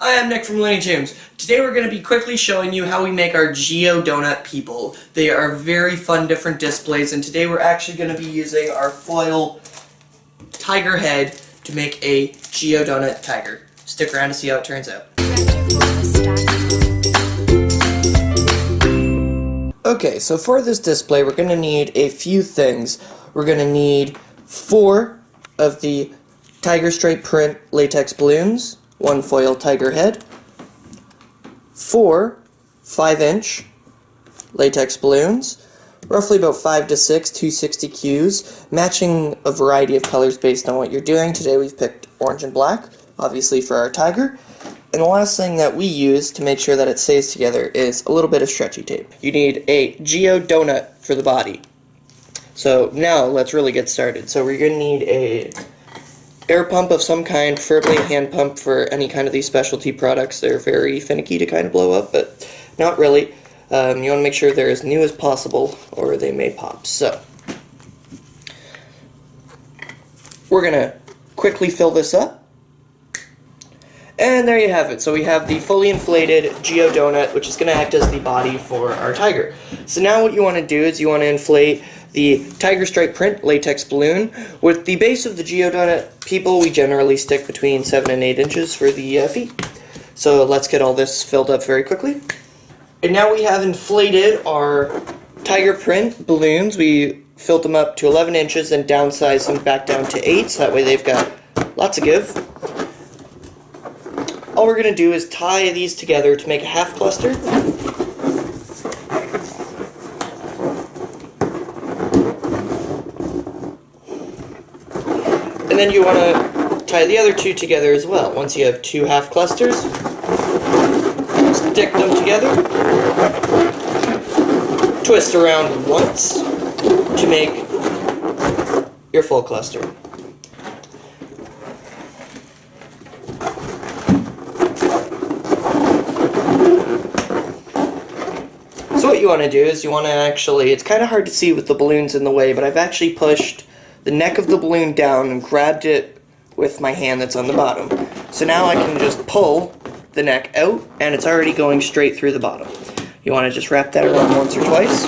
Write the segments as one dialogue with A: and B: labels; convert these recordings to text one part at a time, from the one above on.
A: Hi, I'm Nick from Looney Tumes. Today we're going to be quickly showing you how we make our Geo Donut people. They are very fun different displays, and today we're actually going to be using our foil tiger head to make a Geo Donut Tiger. Stick around to see how it turns out. Okay, so for this display we're going to need a few things. We're going to need 4 of the tiger stripe print latex balloons, 1 foil tiger head, 4 5-inch latex balloons, roughly about 5 to 6 260 Qs, matching a variety of colors based on what you're doing. Today we've picked orange and black, obviously for our tiger. And the last thing that we use to make sure that it stays together is a little bit of stretchy tape. You need a Geo Donut for the body. So now let's really get started. So we're going to need a air pump of some kind, preferably a hand pump for any kind of these specialty products. They're very finicky to kind of blow up, but not really. You want to make sure they're as new as possible or they may pop. So we're going to quickly fill this up. And there you have it. So we have the fully inflated Geo Donut, which is going to act as the body for our tiger. So now what you want to do is you want to inflate the tiger stripe print latex balloon. With the base of the Geo Donut people, we generally stick between 7 and 8 inches for the feet. So let's get all this filled up very quickly. And now we have inflated our tiger print balloons. We filled them up to 11 inches and downsized them back down to 8, so that way they've got lots of give. All we're going to do is tie these together to make a half cluster. And then you want to tie the other 2 together as well. Once you have 2 half clusters, stick them together, twist around once to make your full cluster. So what you want to do is you want to actually, it's kind of hard to see with the balloons in the way, but I've actually pushed the neck of the balloon down and grabbed it with my hand that's on the bottom. So now I can just pull the neck out and it's already going straight through the bottom. You want to just wrap that around once or twice.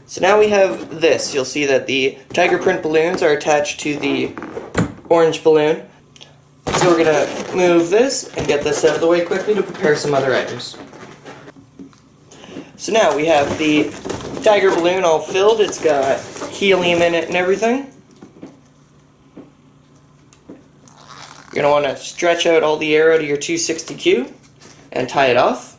A: So now we have this. You'll see that the tiger print balloons are attached to the orange balloon. So we're going to move this and get this out of the way quickly to prepare some other items. So now we have the tiger balloon all filled. It's got helium in it and everything. You're going to want to stretch out all the air out of your 260Q and tie it off.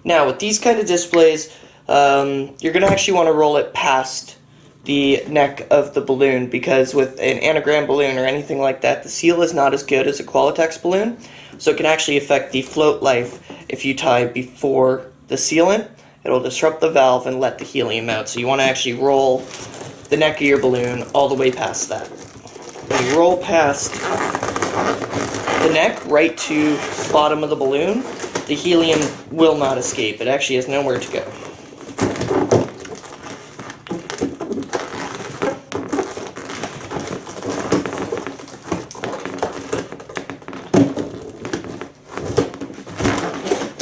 A: Now, with these kind of displays, you're going to actually want to roll it past the neck of the balloon, because with an anagram balloon or anything like that, the seal is not as good as a Qualitex balloon, so it can actually affect the float life if you tie before the sealant. It'll disrupt the valve and let the helium out, so you want to actually roll the neck of your balloon all the way past that. When you roll past the neck right to the bottom of the balloon, the helium will not escape. It actually has nowhere to go.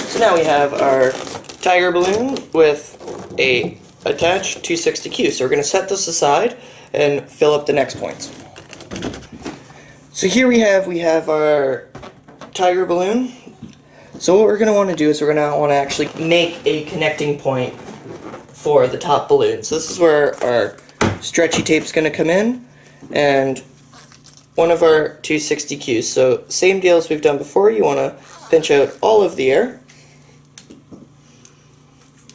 A: So now we have our tiger balloon with a attached 260Q. So we're going to set this aside and fill up the next points. So here we have our tiger balloon. So what we're going to want to do is we're going to want to actually make a connecting point for the top balloon. So this is where our stretchy tape is going to come in, and one of our 260Qs. So same deal as we've done before. You want to pinch out all of the air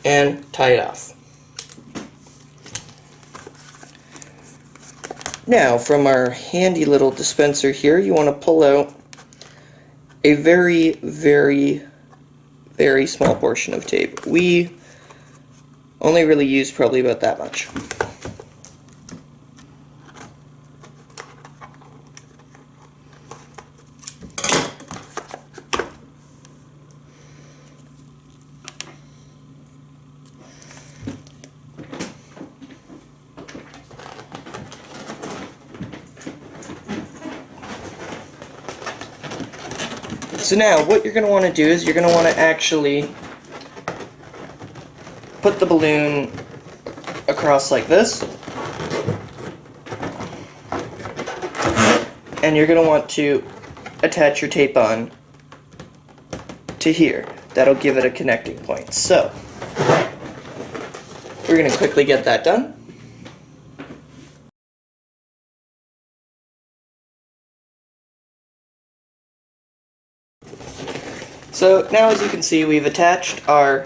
A: and tie it off. Now, from our handy little dispenser here, you want to pull out a very, very, very small portion of tape. We only really use probably about that much. So now, what you're going to want to do is you're going to want to actually put the balloon across like this. And you're going to want to attach your tape on to here. That'll give it a connecting point. So, we're going to quickly get that done. So now, as you can see, we've attached our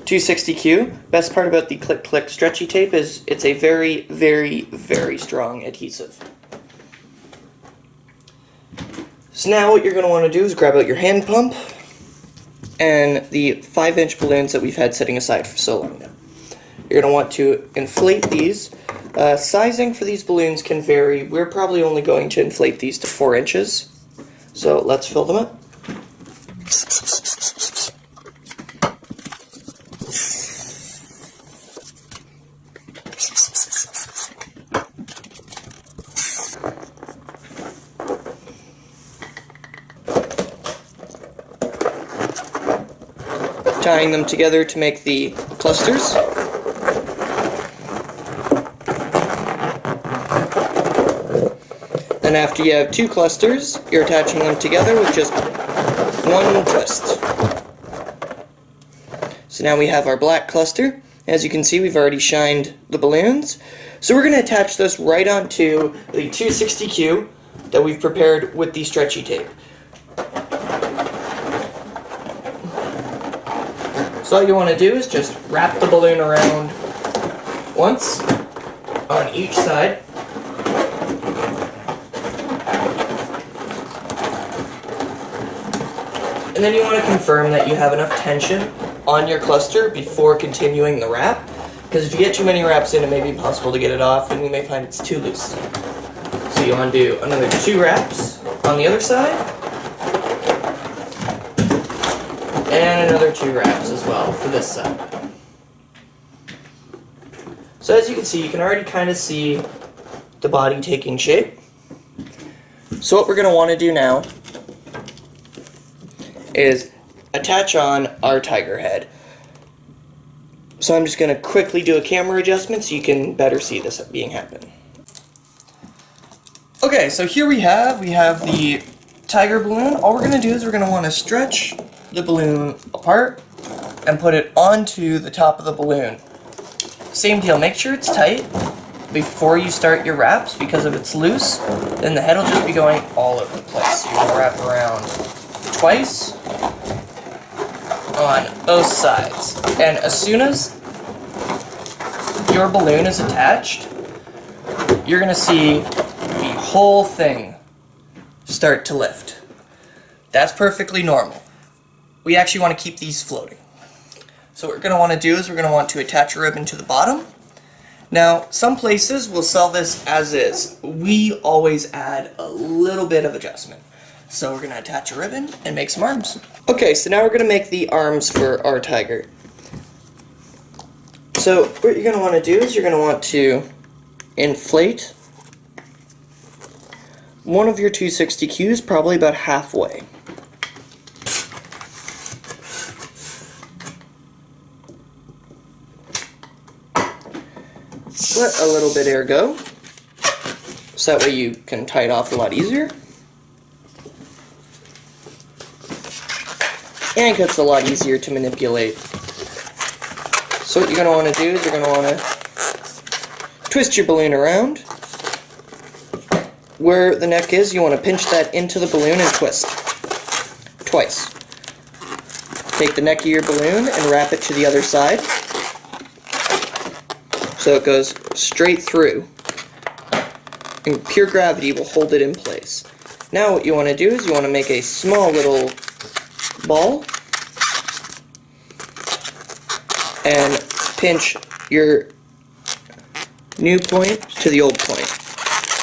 A: 260Q. Best part about the Click Click stretchy tape is it's a very, very, very strong adhesive. So now what you're going to want to do is grab out your hand pump and the 5-inch balloons that we've had sitting aside for so long now. You're going to want to inflate these. Sizing for these balloons can vary. We're probably only going to inflate these to 4 inches. So let's fill them up. Tying them together to make the clusters. Then after you have 2 clusters, you're attaching them together with just 1 twist. So now we have our black cluster. As you can see, we've already shined the balloons. So we're going to attach this right onto the 260Q that we've prepared with the stretchy tape. So all you want to do is just wrap the balloon around once on each side. And then you want to confirm that you have enough tension on your cluster before continuing the wrap. Because if you get too many wraps in, it may be impossible to get it off and you may find it's too loose. So you want to do another 2 wraps on the other side. And another 2 wraps as well for this side. So as you can see, you can already kind of see the body taking shape. So what we're going to want to do now is attach on our tiger head. So I'm just going to quickly do a camera adjustment so you can better see this being happen. Okay, so here we have the tiger balloon. All we're going to do is we're going to want to stretch the balloon apart and put it onto the top of the balloon. Same deal, make sure it's tight before you start your wraps, because if it's loose, then the head will just be going all over the place. You're going to wrap around twice on both sides. And as soon as your balloon is attached, you're going to see the whole thing start to lift. That's perfectly normal. We actually want to keep these floating. So what we're going to want to do is we're going to want to attach a ribbon to the bottom. Now, some places will sell this as is. We always add a little bit of adjustment. So we're going to attach a ribbon and make some arms. Okay, so now we're going to make the arms for our tiger. So what you're going to want to do is you're going to want to inflate one of your 260Qs probably about halfway. Let a little bit air go, so that way you can tie it off a lot easier. And it's a lot easier to manipulate. So what you're going to want to do is you're going to want to twist your balloon around. Where the neck is, you want to pinch that into the balloon and twist. Twice. Take the neck of your balloon and wrap it to the other side. So it goes straight through. and pure gravity will hold it in place. Now what you want to do is you want to make a small little ball and pinch your new point to the old point.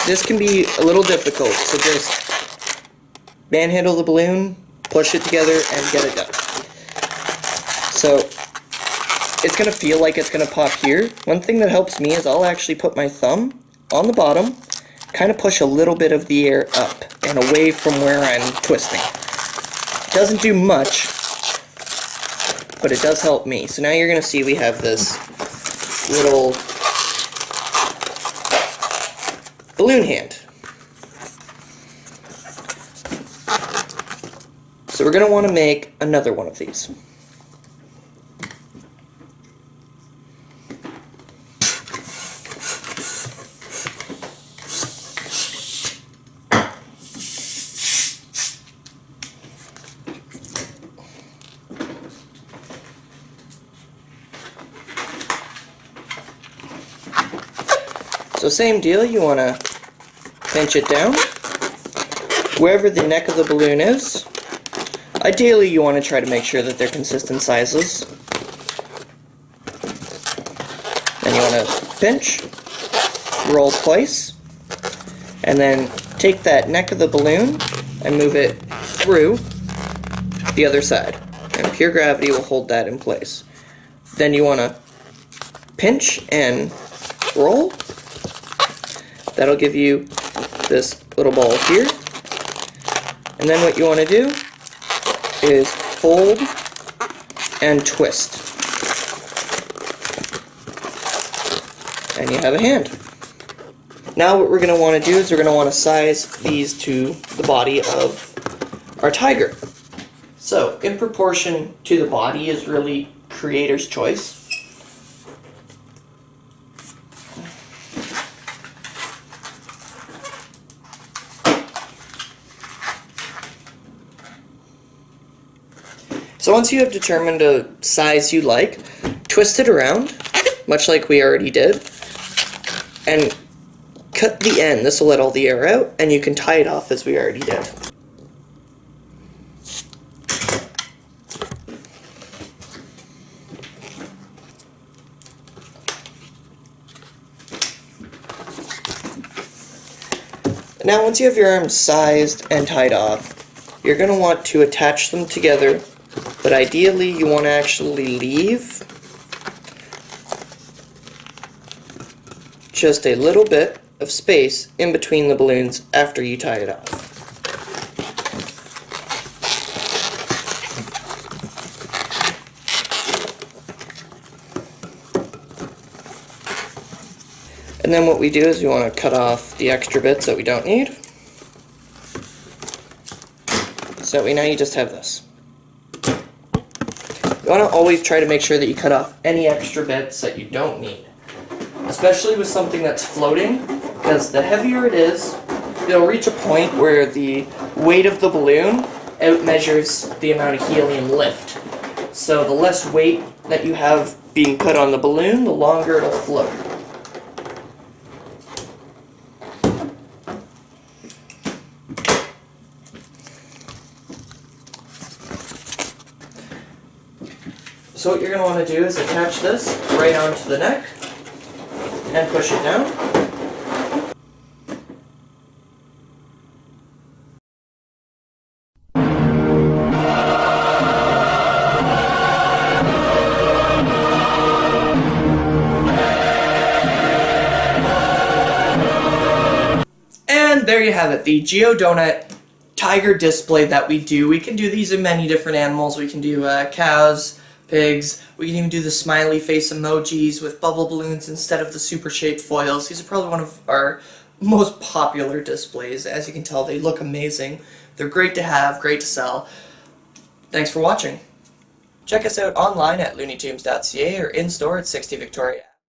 A: This can be a little difficult, so just manhandle the balloon, push it together, and get it done. So it's going to feel like it's going to pop here. One thing that helps me is I'll actually put my thumb on the bottom, kind of push a little bit of the air up and away from where I'm twisting. It doesn't do much, but it does help me. So now you're going to see we have this little balloon hand. So we're going to want to make another one of these. So same deal, you want to pinch it down wherever the neck of the balloon is. Ideally you want to try to make sure that they're consistent sizes. Then you want to pinch, roll twice, and then take that neck of the balloon and move it through the other side. And pure gravity will hold that in place. Then you want to pinch and roll. That'll give you this little ball here. And then what you want to do is fold and twist. And you have a hand. Now what we're going to want to do is we're going to want to size these to the body of our tiger. So, in proportion to the body is really creator's choice. So once you have determined a size you like, twist it around, much like we already did, and cut the end. This will let all the air out, and you can tie it off as we already did. Now once you have your arms sized and tied off, you're going to want to attach them together. But ideally, you want to actually leave just a little bit of space in between the balloons after you tie it off. And then what we do is we want to cut off the extra bits that we don't need. So now you just have this. You want to always try to make sure that you cut off any extra bits that you don't need. Especially with something that's floating, because the heavier it is, it'll reach a point where the weight of the balloon outmeasures the amount of helium lift. So the less weight that you have being put on the balloon, the longer it'll float. So what you're going to want to do is attach this right onto the neck and push it down. And there you have it, the Geo Donut Tiger display that we do. We can do these in many different animals. We can do cows, pigs. We can even do the smiley face emojis with bubble balloons instead of the super shaped foils. These are probably one of our most popular displays. As you can tell, they look amazing. They're great to have, great to sell. Thanks for watching. Check us out online at looneytumes.ca or in store at 60 Victoria.